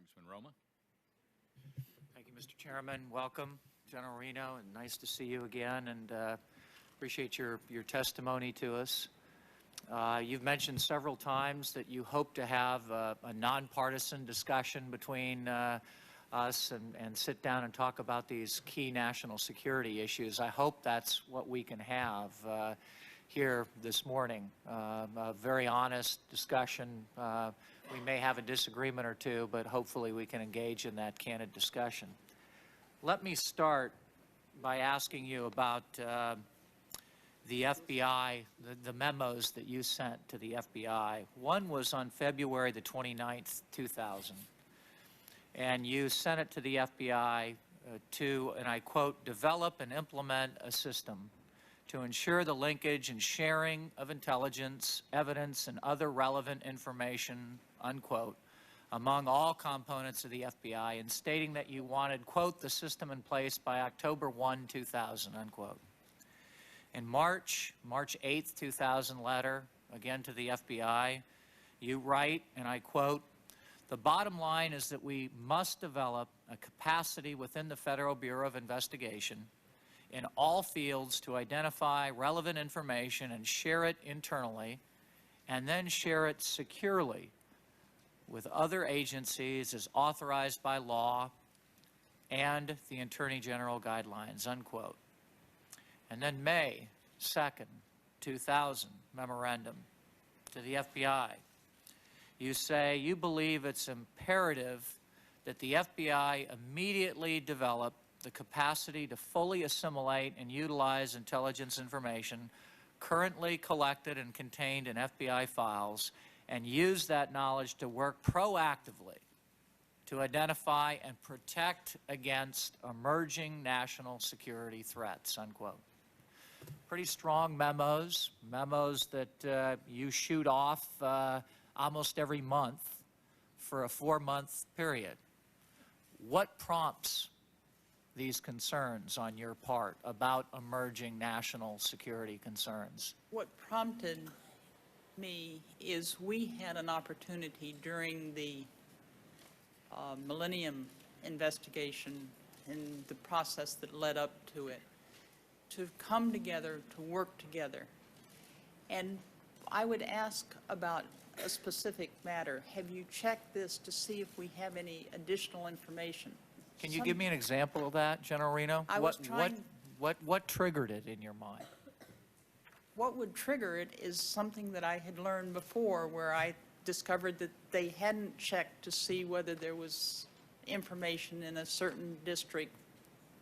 Congressman Roemer. Thank you, Mr. Chairman. Welcome, General Reno, and nice to see you again, and appreciate your testimony to us. You've mentioned several times that you hope to have a nonpartisan discussion between us and sit down and talk about these key national security issues. I hope that's what we can have here this morning. A very honest discussion. We may have a disagreement or two, but hopefully we can engage in that candid discussion. Let me start by asking you about the FBI, the memos that you sent to the FBI. One was on February the 29th, 2000. And you sent it to the FBI to, and I quote, develop and implement a system to ensure the linkage and sharing of intelligence, evidence, and other relevant information, unquote, among all components of the FBI, and stating that you wanted, quote, the system in place by October 1, 2000, unquote. In March 8th, 2000 letter, again to the FBI, you write, and I quote, the bottom line is that we must develop a capacity within the Federal Bureau of Investigation in all fields to identify relevant information and share it internally, and then share it securely with other agencies as authorized by law and the Attorney General guidelines, unquote. And then May 2nd, 2000, memorandum to the FBI. You say you believe it's imperative that the FBI immediately develop the capacity to fully assimilate and utilize intelligence information currently collected and contained in FBI files and use that knowledge to work proactively to identify and protect against emerging national security threats, unquote. Pretty strong memos that you shoot off almost every month for a 4-month period. What prompts these concerns on your part about emerging national security concerns? What prompted me is we had an opportunity during the Millennium investigation and the process that led up to it to come together, to work together. And I would ask about a specific matter. Have you checked this to see if we have any additional information? Can you give me an example of that, General Reno? What triggered it in your mind? What would trigger it is something that I had learned before, where I discovered that they hadn't checked to see whether there was information in a certain district,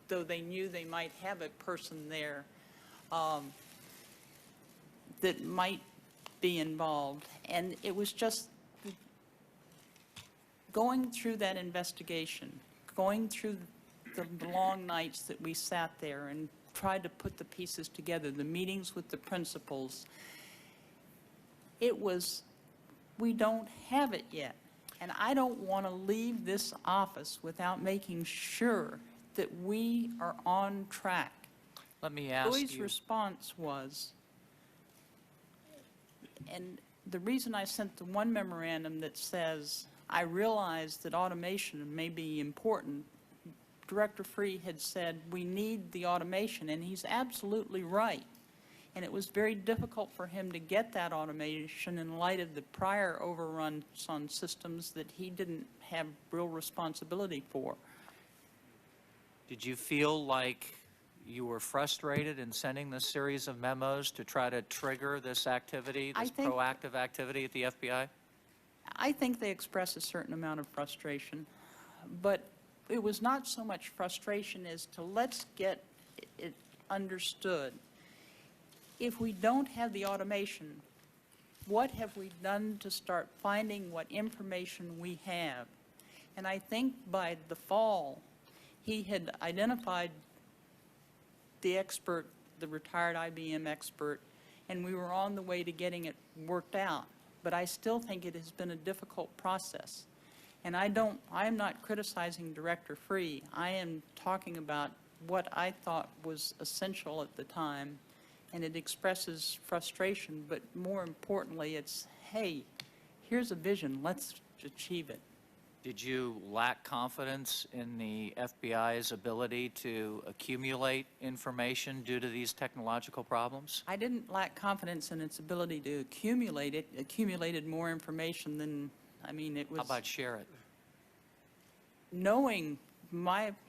though they knew they might have a person there that might be involved. And it was just going through that investigation, going through the long nights that we sat there and tried to put the pieces together, the meetings with the principals. It was, we don't have it yet. And I don't want to leave this office without making sure that we are on track. Let me ask Louis' you. response was, and the reason I sent the one memorandum that says, I realize that automation may be important, Director Free had said, we need the automation, and he's absolutely right. And it was very difficult for him to get that automation in light of the prior overruns on systems that he didn't have real responsibility for. Did you feel like you were frustrated in sending this series of memos to try to trigger this activity, this proactive activity at the FBI? I think they express a certain amount of frustration, but it was not so much frustration as to let's get it understood. If we don't have the automation, what have we done to start finding what information we have? And I think by the fall, he had identified the expert, the retired IBM expert, and we were on the way to getting it worked out. But I still think it has been a difficult process. And I am not criticizing Director Free. I am talking about what I thought was essential at the time, and it expresses frustration, but more importantly, it's, hey, here's a vision, let's achieve it. Did you lack confidence in the FBI's ability to accumulate information due to these technological problems? I didn't lack confidence in its ability to accumulate it. It accumulated more information than, I mean, it was... How about share it? Knowing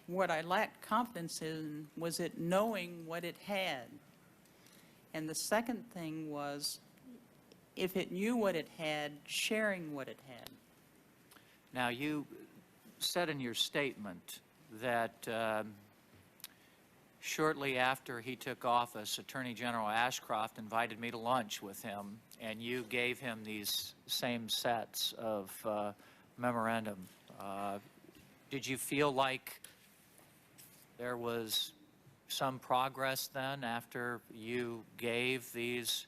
what I lacked confidence in was it knowing what it had. And the second thing was, if it knew what it had, sharing what it had. Now, you said in your statement that shortly after he took office, Attorney General Ashcroft invited me to lunch with him, and you gave him these same sets of memorandum. Did you feel like there was some progress then after you gave these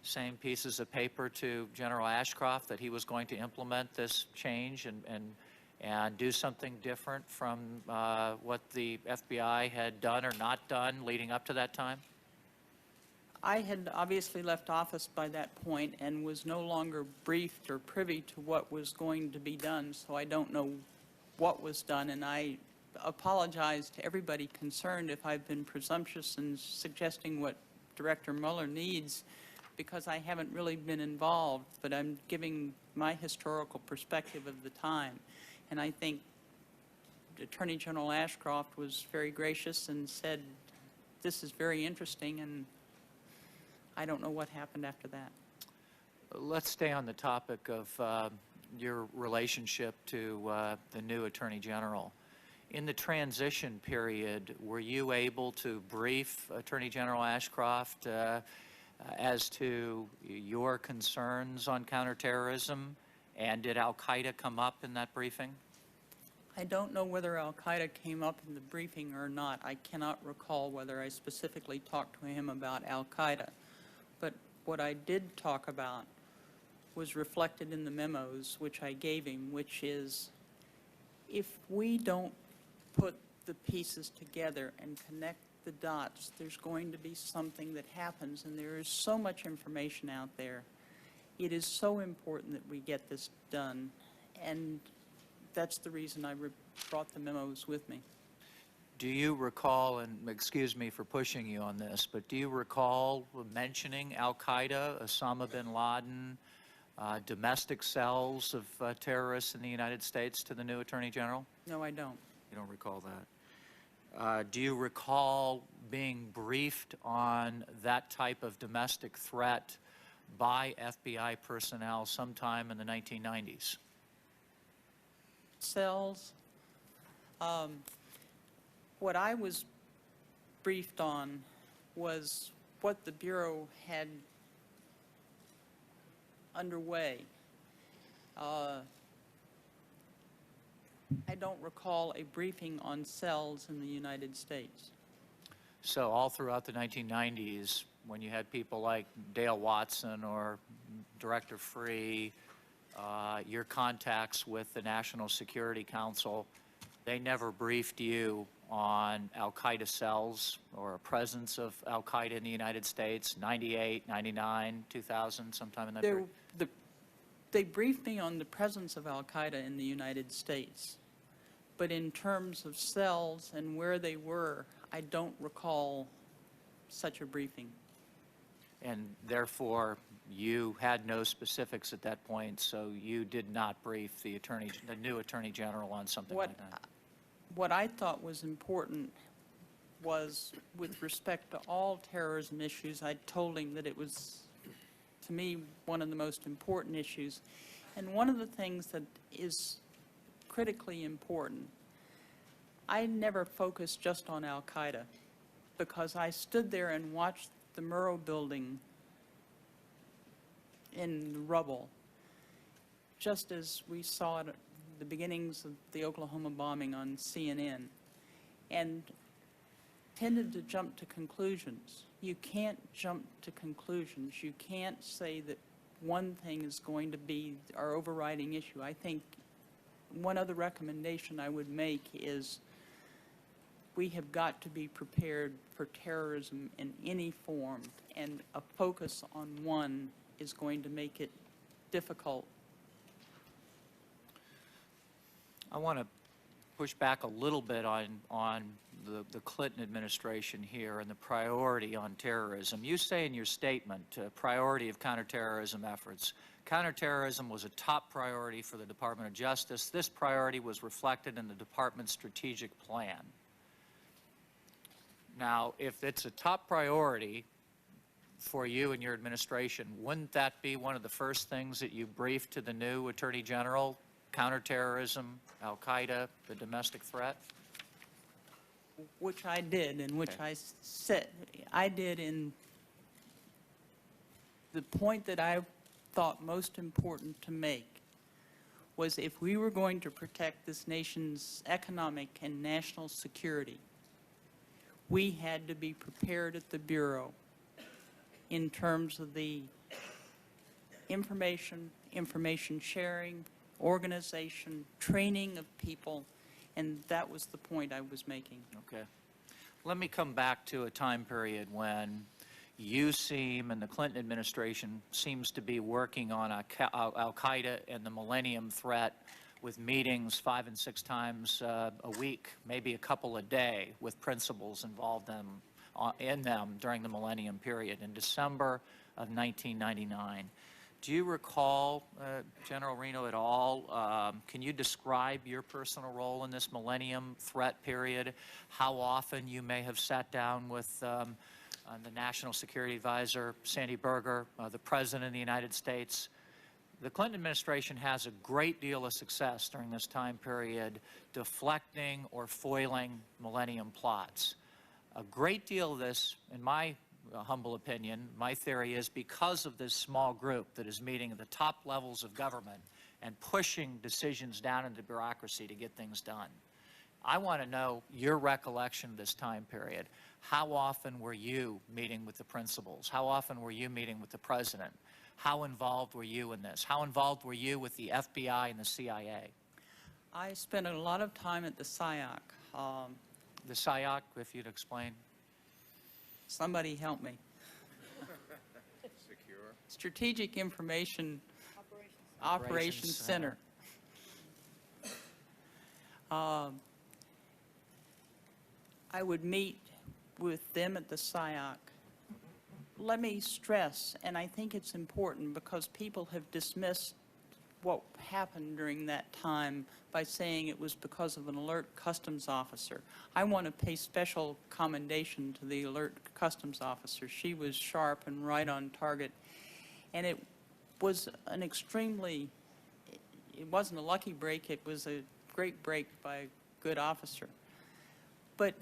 same pieces of paper to General Ashcroft, that he was going to implement this change and do something different from what the FBI had done or not done leading up to that time? I had obviously left office by that point and was no longer briefed or privy to what was going to be done, so I don't know what was done, and I apologize to everybody concerned if I've been presumptuous in suggesting what Director Mueller needs, because I haven't really been involved, but I'm giving my historical perspective of the time. And I think Attorney General Ashcroft was very gracious and said, this is very interesting, and I don't know what happened after that. Let's stay on the topic of your relationship to the new Attorney General. In the transition period, were you able to brief Attorney General Ashcroft as to your concerns on counterterrorism, and did al-Qaeda come up in that briefing? I don't know whether al-Qaeda came up in the briefing or not. I cannot recall whether I specifically talked to him about al-Qaeda. But what I did talk about was reflected in the memos which I gave him, which is, if we don't put the pieces together and connect the dots, there's going to be something that happens, and there is so much information out there. It is so important that we get this done, and that's the reason I brought the memos with me. Do you recall, and excuse me for pushing you on this, but do you recall mentioning al-Qaeda, Osama bin Laden, domestic cells of terrorists in the United States to the new Attorney General? No, I don't. You don't recall that. Do you recall being briefed on that type of domestic threat by FBI personnel sometime in the 1990s? Cells. What I was briefed on was what the Bureau had underway. I don't recall a briefing on cells in the United States. So all throughout the 1990s, when you had people like Dale Watson or Director Free, your contacts with the National Security Council, they never briefed you on al-Qaeda cells or a presence of al-Qaeda in the United States, 98, 99, 2000, sometime in that period? They briefed me on the presence of al-Qaeda in the United States. But in terms of cells and where they were, I don't recall such a briefing. And therefore, you had no specifics at that point, so you did not brief the new Attorney General on something like that? What I thought was important was, with respect to all terrorism issues, I told him that it was, to me, one of the most important issues. And one of the things that is critically important, I never focused just on al-Qaeda, because I stood there and watched the Murrow building in the rubble, just as we saw it at the beginnings of the Oklahoma bombing on CNN, and tended to jump to conclusions. You can't jump to conclusions. You can't say that one thing is going to be our overriding issue. I think one other recommendation I would make is we have got to be prepared for terrorism in any form, and a focus on one is going to make it difficult. I want to push back a little bit on the Clinton administration here and the priority on terrorism. You say in your statement, priority of counterterrorism efforts. Counterterrorism was a top priority for the Department of Justice. This priority was reflected in the department's strategic plan. Now, if it's a top priority for you and your administration, wouldn't that be one of the first things that you briefed to the new Attorney General? Counterterrorism, Al-Qaeda, the domestic threat? Which I did, and which Okay. I said, I did in the point that I thought most important to make was if we were going to protect this nation's economic and national security, we had to be prepared at the Bureau in terms of the information sharing, organization, training of people, and that was the point I was making. Okay. Let me come back to a time period when you seem, and the Clinton administration seems to be working on Al-Qaeda and the Millennium Threat with meetings 5 and 6 times a week, maybe a couple a day, with principals involved in them during the Millennium period in December of 1999. Do you recall, General Reno, at all, can you describe your personal role in this Millennium Threat period? How often you may have sat down with the National Security Advisor, Sandy Berger, the President of the United States? The Clinton administration has a great deal of success during this time period deflecting or foiling millennium plots. A great deal of this, in my humble opinion, my theory is because of this small group that is meeting at the top levels of government and pushing decisions down into bureaucracy to get things done. I want to know your recollection of this time period. How often were you meeting with the principals? How often were you meeting with the president? How involved were you in this? How involved were you with the FBI and the CIA? I spent a lot of time at the SIOC. The SIOC, if you'd explain. Somebody help me. Secure. Strategic Information Operations Center. I would meet with them at the SIOC. Let me stress, and I think it's important because people have dismissed what happened during that time by saying it was because of an alert customs officer. I want to pay special commendation to the alert customs officer. She was sharp and right on target, and it was an extremely, it wasn't a lucky break, it was a great break by a good officer. But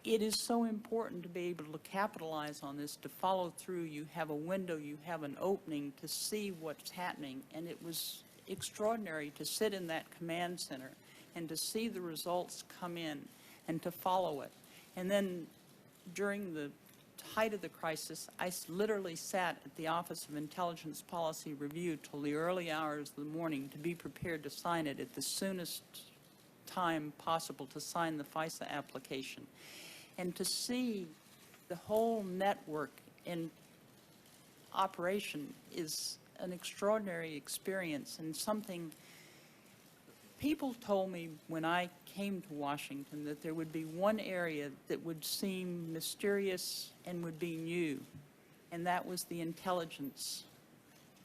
it is so important to be able to capitalize on this, to follow through. You have a window, you have an opening to see what's happening, and it was extraordinary to sit in that command center and to see the results come in and to follow it. And then during the height of the crisis, I literally sat at the Office of Intelligence Policy Review till the early hours of the morning to be prepared to sign it at the soonest time possible to sign the FISA application. And to see the whole network in operation is an extraordinary experience and something people told me when I came to Washington that there would be one area that would seem mysterious and would be new, and that was the intelligence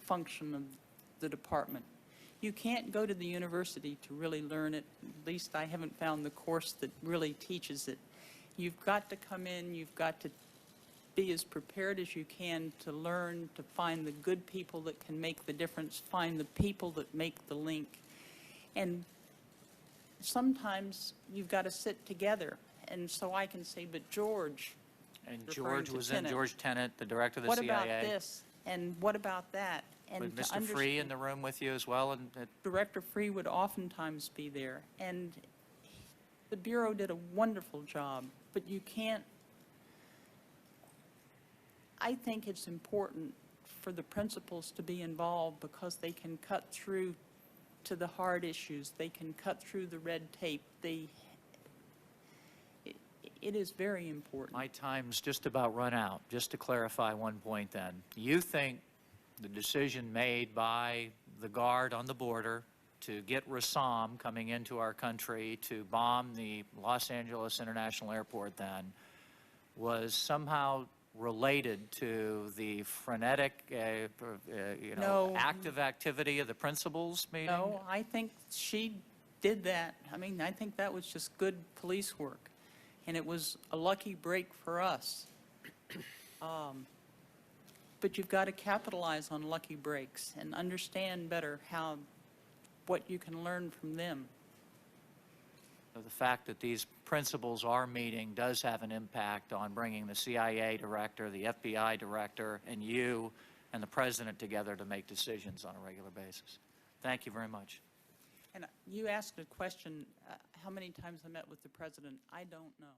function of the department. You can't go to the university to really learn it. At least I haven't found the course that really teaches it. You've got to come in, you've got to be as prepared as you can to learn, to find the good people that can make the difference, find the people that make the link. And sometimes you've got to sit together. And so I can say, but George, And referring George to was in, Tenet. George Tenet, the director of the what CIA. about this? And what about that? And Was to Mr. Free in the room with you as well? And Director Free would oftentimes be there, and the Bureau did a wonderful job, but you can't, I think it's important for the principals to be involved because they can cut through to the hard issues, they can cut through the red tape, it is very important. my time's just about run out. Just to clarify one point then. You think the decision made by the Guard on the border to get Rassam coming into our country to bomb the Los Angeles International Airport then was somehow related to the frenetic, No. active activity of the principals meeting? No, I think she did that. I mean, I think that was just good police work, and it was a lucky break for us. But you've got to capitalize on lucky breaks and understand better what you can learn from them. So the fact that these principals are meeting does have an impact on bringing the CIA director, the FBI director, and you and the president together to make decisions on a regular basis. Thank you very much. And you asked a question, how many times I met with the president? I don't know.